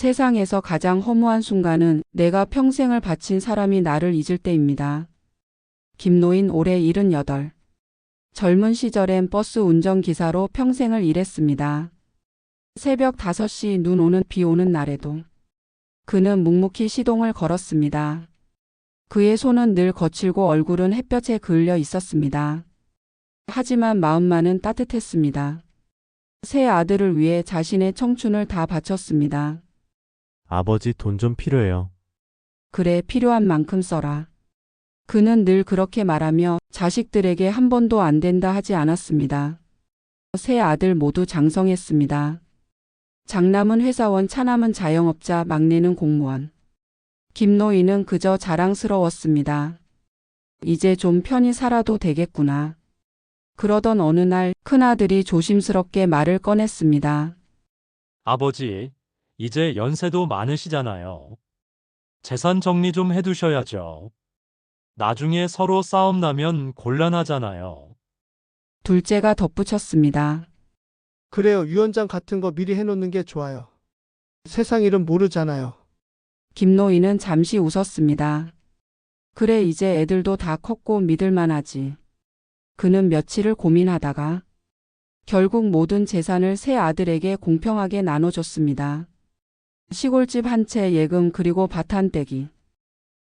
세상에서 가장 허무한 순간은 내가 평생을 바친 사람이 나를 잊을 때입니다. 김노인 올해 78. 젊은 시절엔 버스 운전기사로 평생을 일했습니다. 새벽 5시 눈 오는 비 오는 날에도 그는 묵묵히 시동을 걸었습니다. 그의 손은 늘 거칠고 얼굴은 햇볕에 그을려 있었습니다. 하지만 마음만은 따뜻했습니다. 새 아들을 위해 자신의 청춘을 다 바쳤습니다. 아버지 돈 좀 필요해요. 그래, 필요한 만큼 써라. 그는 늘 그렇게 말하며 자식들에게 한 번도 안 된다 하지 않았습니다. 세 아들 모두 장성했습니다. 장남은 회사원, 차남은 자영업자, 막내는 공무원. 김노인은 그저 자랑스러웠습니다. 이제 좀 편히 살아도 되겠구나. 그러던 어느 날 큰아들이 조심스럽게 말을 꺼냈습니다. 아버지, 이제 연세도 많으시잖아요. 재산 정리 좀 해두셔야죠. 나중에 서로 싸움 나면 곤란하잖아요. 둘째가 덧붙였습니다. 그래요. 유언장 같은 거 미리 해놓는 게 좋아요. 세상 일은 모르잖아요. 김노인은 잠시 웃었습니다. 그래, 이제 애들도 다 컸고 믿을만하지. 그는 며칠을 고민하다가 결국 모든 재산을 세 아들에게 공평하게 나눠줬습니다. 시골집 한 채, 예금, 그리고 밭 한 떼기.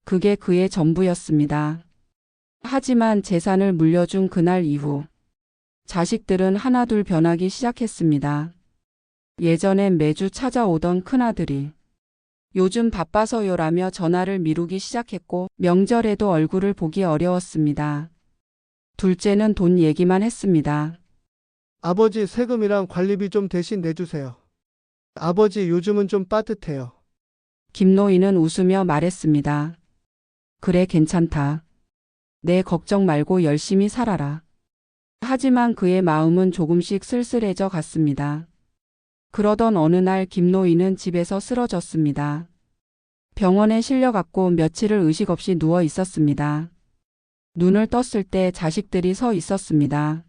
그게 그의 전부였습니다. 하지만 재산을 물려준 그날 이후 자식들은 하나둘 변하기 시작했습니다. 예전엔 매주 찾아오던 큰아들이 요즘 바빠서요라며 전화를 미루기 시작했고 명절에도 얼굴을 보기 어려웠습니다. 둘째는 돈 얘기만 했습니다. 아버지 세금이랑 관리비 좀 대신 내주세요. 아버지 요즘은 좀 빠듯해요. 김노인은 웃으며 말했습니다. 그래, 괜찮다. 내 걱정 말고 열심히 살아라. 하지만 그의 마음은 조금씩 쓸쓸해져 갔습니다. 그러던 어느 날 김노인은 집에서 쓰러졌습니다. 병원에 실려갔고 며칠을 의식 없이 누워 있었습니다. 눈을 떴을 때 자식들이 서 있었습니다.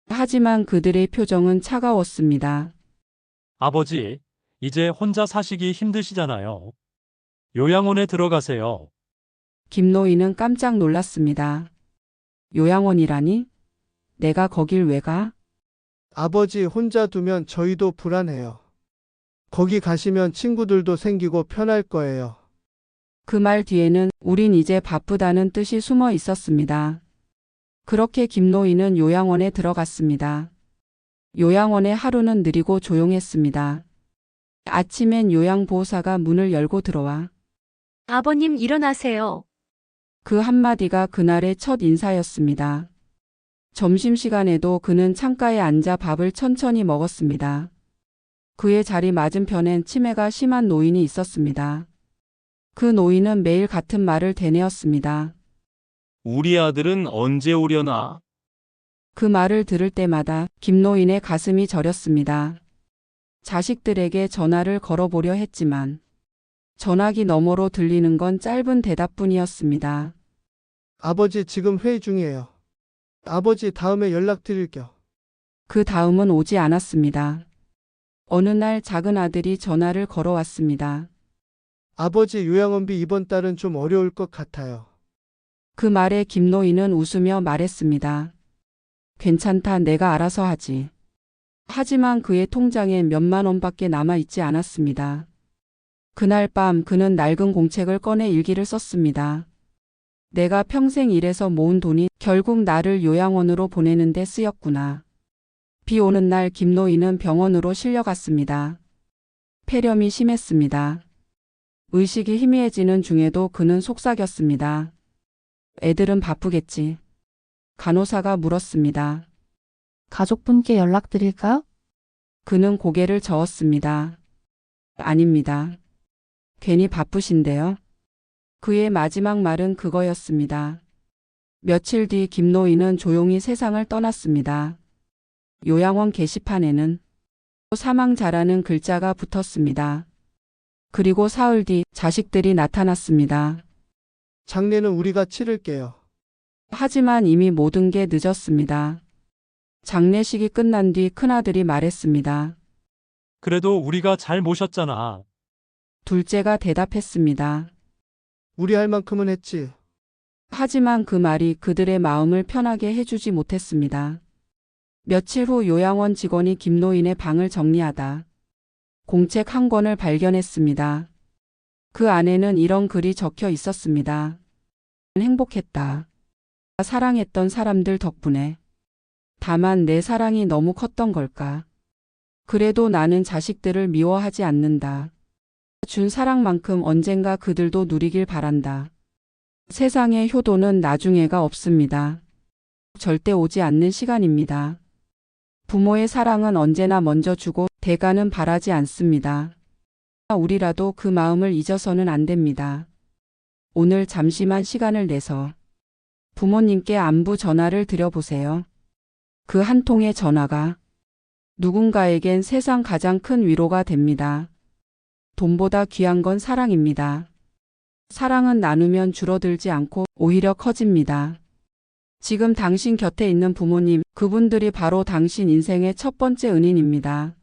하지만 그들의 표정은 차가웠습니다. 아버지, 이제 혼자 사시기 힘드시잖아요. 요양원에 들어가세요. 김노인은 깜짝 놀랐습니다. 요양원이라니? 내가 거길 왜 가? 아버지 혼자 두면 저희도 불안해요. 거기 가시면 친구들도 생기고 편할 거예요. 그 말 뒤에는 우린 이제 바쁘다는 뜻이 숨어 있었습니다. 그렇게 김노인은 요양원에 들어갔습니다. 요양원의 하루는 느리고 조용했습니다. 아침엔 요양보호사가 문을 열고 들어와 아버님 일어나세요. 그 한마디가 그날의 첫 인사였습니다. 점심시간에도 그는 창가에 앉아 밥을 천천히 먹었습니다. 그의 자리 맞은편엔 치매가 심한 노인이 있었습니다. 그 노인은 매일 같은 말을 되뇌었습니다. 우리 아들은 언제 오려나? 그 말을 들을 때마다 김노인의 가슴이 저렸습니다. 자식들에게 전화를 걸어보려 했지만 전화기 너머로 들리는 건 짧은 대답뿐이었습니다. 아버지 지금 회의 중이에요. 아버지 다음에 연락드릴게요. 그 다음은 오지 않았습니다. 어느 날 작은 아들이 전화를 걸어왔습니다. 아버지 요양원비 이번 달은 좀 어려울 것 같아요. 그 말에 김노인은 웃으며 말했습니다. 괜찮다, 내가 알아서 하지. 하지만 그의 통장에 몇만 원밖에 남아있지 않았습니다. 그날 밤 그는 낡은 공책을 꺼내 일기를 썼습니다. 내가 평생 일해서 모은 돈이 결국 나를 요양원으로 보내는 데 쓰였구나. 비 오는 날 김노인은 병원으로 실려갔습니다. 폐렴이 심했습니다. 의식이 희미해지는 중에도 그는 속삭였습니다. 애들은 바쁘겠지. 간호사가 물었습니다. 가족분께 연락드릴까요? 그는 고개를 저었습니다. 아닙니다. 괜히 바쁘신데요. 그의 마지막 말은 그거였습니다. 며칠 뒤 김노인은 조용히 세상을 떠났습니다. 요양원 게시판에는 사망자라는 글자가 붙었습니다. 그리고 사흘 뒤 자식들이 나타났습니다. 장례는 우리가 치를게요. 하지만 이미 모든 게 늦었습니다. 장례식이 끝난 뒤 큰아들이 말했습니다. 그래도 우리가 잘 모셨잖아. 둘째가 대답했습니다. 우리 할 만큼은 했지. 하지만 그 말이 그들의 마음을 편하게 해주지 못했습니다. 며칠 후 요양원 직원이 김노인의 방을 정리하다 공책 한 권을 발견했습니다. 그 안에는 이런 글이 적혀 있었습니다. 행복했다. 사랑했던 사람들 덕분에. 다만 내 사랑이 너무 컸던 걸까. 그래도 나는 자식들을 미워하지 않는다. 준 사랑만큼 언젠가 그들도 누리길 바란다. 세상의 효도는 나중에가 없습니다. 절대 오지 않는 시간입니다. 부모의 사랑은 언제나 먼저 주고 대가는 바라지 않습니다. 우리라도 그 마음을 잊어서는 안 됩니다. 오늘 잠시만 시간을 내서 부모님께 안부 전화를 드려보세요. 그 한 통의 전화가 누군가에겐 세상 가장 큰 위로가 됩니다. 돈보다 귀한 건 사랑입니다. 사랑은 나누면 줄어들지 않고 오히려 커집니다. 지금 당신 곁에 있는 부모님, 그분들이 바로 당신 인생의 첫 번째 은인입니다.